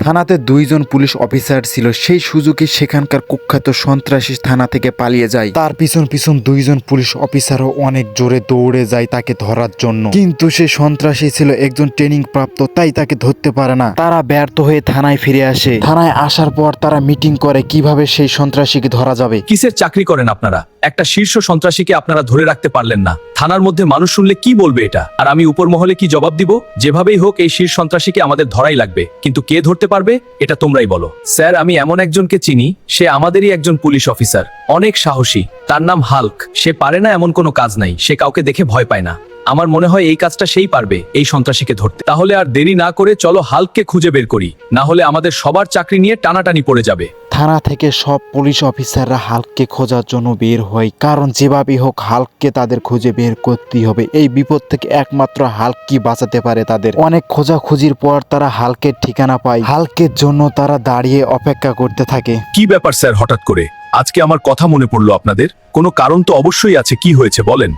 থানাতে দুইজন police officer ছিল। সেই সুযোগে সেখানকার কুখ্যাত সন্ত্রাসী থানা থেকে পালিয়ে যায়। তার পিছন পিছন দুইজন পুলিশ অফিসারও অনেক জোরে দৌড়ে যায় তাকে ধরার জন্য, কিন্তু সে সন্ত্রাসী ছিল একজন ট্রেনিং প্রাপ্ত, তাই তাকে ধরতে পারে না। তারা ব্যর্থ হয়ে থানায় ফিরে আসে। থানায় আসার পর তারা মিটিং করে কিভাবে সেই সন্ত্রাসীকে ধরা যাবে। কিসের চাকরি করেন আপনারা? একটা শীর্ষ সন্ত্রাসীকে আপনারা ধরে রাখতে পারলেন না। থানার মধ্যে মানুষ শুনলে কি বলবে এটা? আর আমি উপর মহলে কি জবাব দিব? যেভাবেই হোক এই শীর্ষ সন্ত্রাসীকে আমাদের ধরাই লাগবে, কিন্তু কে ধরতে পারবে এটা তোমরাই বলো। স্যার, আমি এমন একজনকে চিনি, সে আমাদেরই একজন পুলিশ অফিসার, অনেক সাহসী। তার নাম হাল্ক। সে পারে না এমন কোনো কাজ নাই, সে কাউকে দেখে ভয় পায় না। আমার মনে হয় এই কাজটা সেই পারবে, এই সন্ত্রাসীকে ধরতে। তাহলে আর দেরি না করে চলো হাল্ককে খুঁজে বের করি, না হলে আমাদের সবার চাকরি নিয়ে টানাটানি পড়ে যাবে। থানা থেকে সব পুলিশ অফিসাররা হাল্ককে খোঁজার জন্য বের হয়, কারণ যেভাবেই হোক হাল্ককে তাদের খুঁজে বের করতেই হবে। এই বিপদ থেকে একমাত্র হাল্ক কি বাঁচাতে পারে তাদের। অনেক খোঁজাখুঁজির পর তারা হাল্কের ঠিকানা পায়। হাল্কের জন্য তারা দাঁড়িয়ে অপেক্ষা করতে থাকে। কি ব্যাপার স্যার, হঠাৎ করে আজকে আমার কথা মনে পড়লো আপনাদের? কোনো কারণ তো অবশ্যই আছে, কি হয়েছে বলেন।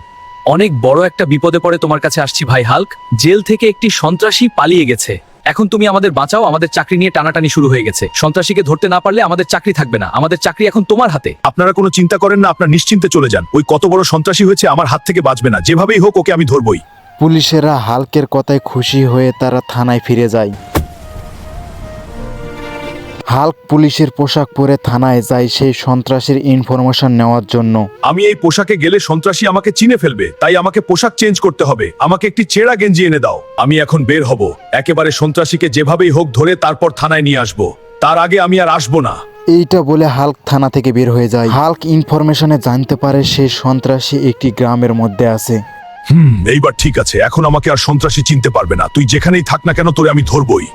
অনেক বড় একটা বিপদে পড়ে তোমার কাছে আসছি ভাই হাল্ক। জেল থেকে একটি সন্ত্রাসী পালিয়ে গেছে। এখন তুমি আমাদের বাঁচাও, আমাদের চাকরি নিয়ে টানাটানি শুরু হয়ে গেছে। সন্ত্রাসীকে ধরতে না পারলে আমাদের চাকরি থাকবে না, আমাদের চাকরি এখন তোমার হাতে। আপনারা কোনো চিন্তা করেন না, আপনারা নিশ্চিন্তে চলে যান। ওই কত বড় সন্ত্রাসী হয়েছে, আমার হাত থেকে বাঁচবে না। যেভাবেই হোক ওকে আমি ধরবই। পুলিশেরা হাল্কের কথায় খুশি হয়ে তারা থানায় ফিরে যায়। হাল্ক পুলিশের পোশাক পরে থানায় যায় সেই সন্ত্রাসীর ইনফরমেশন নেওয়ার জন্য। আমি এই পোশাকে গেলে সন্ত্রাসী আমাকে চিনে ফেলবে, তাই আমাকে পোশাক চেঞ্জ করতে হবে। আমাকে একটি ছেঁড়া গেঞ্জি এনে দাও। আমি এখন বের হব, একেবারে সন্ত্রাসীকে যেভাবেই হোক ধরে তারপর থানায় নিয়ে আসব। তার আগে আমি আর আসবো না। এইটা বলে হাল্ক থানা থেকে বের হয়ে যায়। হাল্ক ইনফরমেশনে জানতে পারে সেই সন্ত্রাসী একটি গ্রামের মধ্যে আছে। এইবার ঠিক আছে, এখন আমাকে আর সন্ত্রাসী চিনতে পারবে না। তুই যেখানেই থাক না কেন, তোরে আমি ধরবই।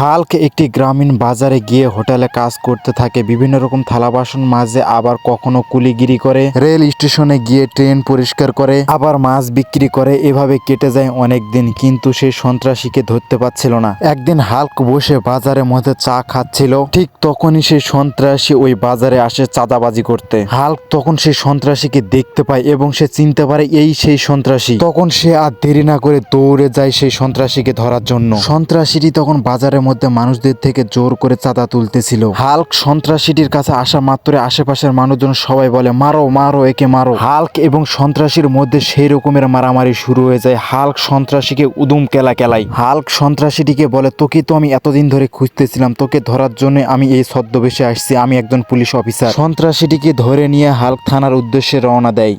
হাল্ক একটি গ্রামীণ বাজারে গিয়ে হোটেলে কাজ করতে থাকে। বিভিন্ন রকম থালা বাসন মাজে, আবার কখনো কুলিগিরি করে, রেল স্টেশনে গিয়ে ট্রেন পরিষ্কার করে, আবার মাছ বিক্রি করে। এভাবে কেটে যায় অনেক দিন, কিন্তু সেই সন্ত্রাসীকে ধরতে পারছিল না। একদিন হাল্ক বসে বাজারের মধ্যে চা খাচ্ছিল, ঠিক তখনই সেই সন্ত্রাসী ওই বাজারে আসে চাঁদাবাজি করতে। হাল্ক তখন সেই সন্ত্রাসীকে দেখতে পায় এবং সে চিনতে পারে এই সেই সন্ত্রাসী। তখন সে আর দেরি না করে দৌড়ে যায় সেই সন্ত্রাসীকে ধরার জন্য। সন্ত্রাসীটি তখন বাজারের মধ্যে মানুষদের থেকে জোর করে চাঁদা তুলতেছিল। হাল্ক সন্ত্রাসীটির কাছে আসা মাত্র আশেপাশের মানুষজন সবাই বলে, মারো মারো, একে মারো। হাল্ক এবং সন্ত্রাসীর মধ্যে সেই রকমের মারামারি শুরু হয়ে যায়। হাল্ক সন্ত্রাসীকে উদুম কেলায়। হাল্ক সন্ত্রাসীটিকে বলে, তোকে তো আমি এতদিন ধরে খুঁজতেছিলাম, তোকে ধরার জন্য আমি এই ছদ্মবেশে আসছি, আমি একজন পুলিশ অফিসার। সন্ত্রাসীটিকে ধরে নিয়ে হাল্ক থানার উদ্দেশ্যে রওনা দেয়।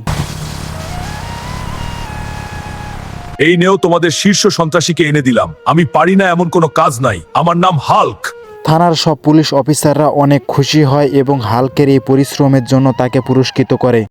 এই নেও, তোমাদের শীর্ষ সন্ত্রাসীকে এনে দিলাম। আমি পারি না এমন কোনো কাজ নাই। আমার নাম হাল্ক। থানার সব পুলিশ অফিসাররা অনেক খুশি হয় এবং হাল্কের এই পরিশ্রমের জন্য তাকে পুরস্কৃত করে।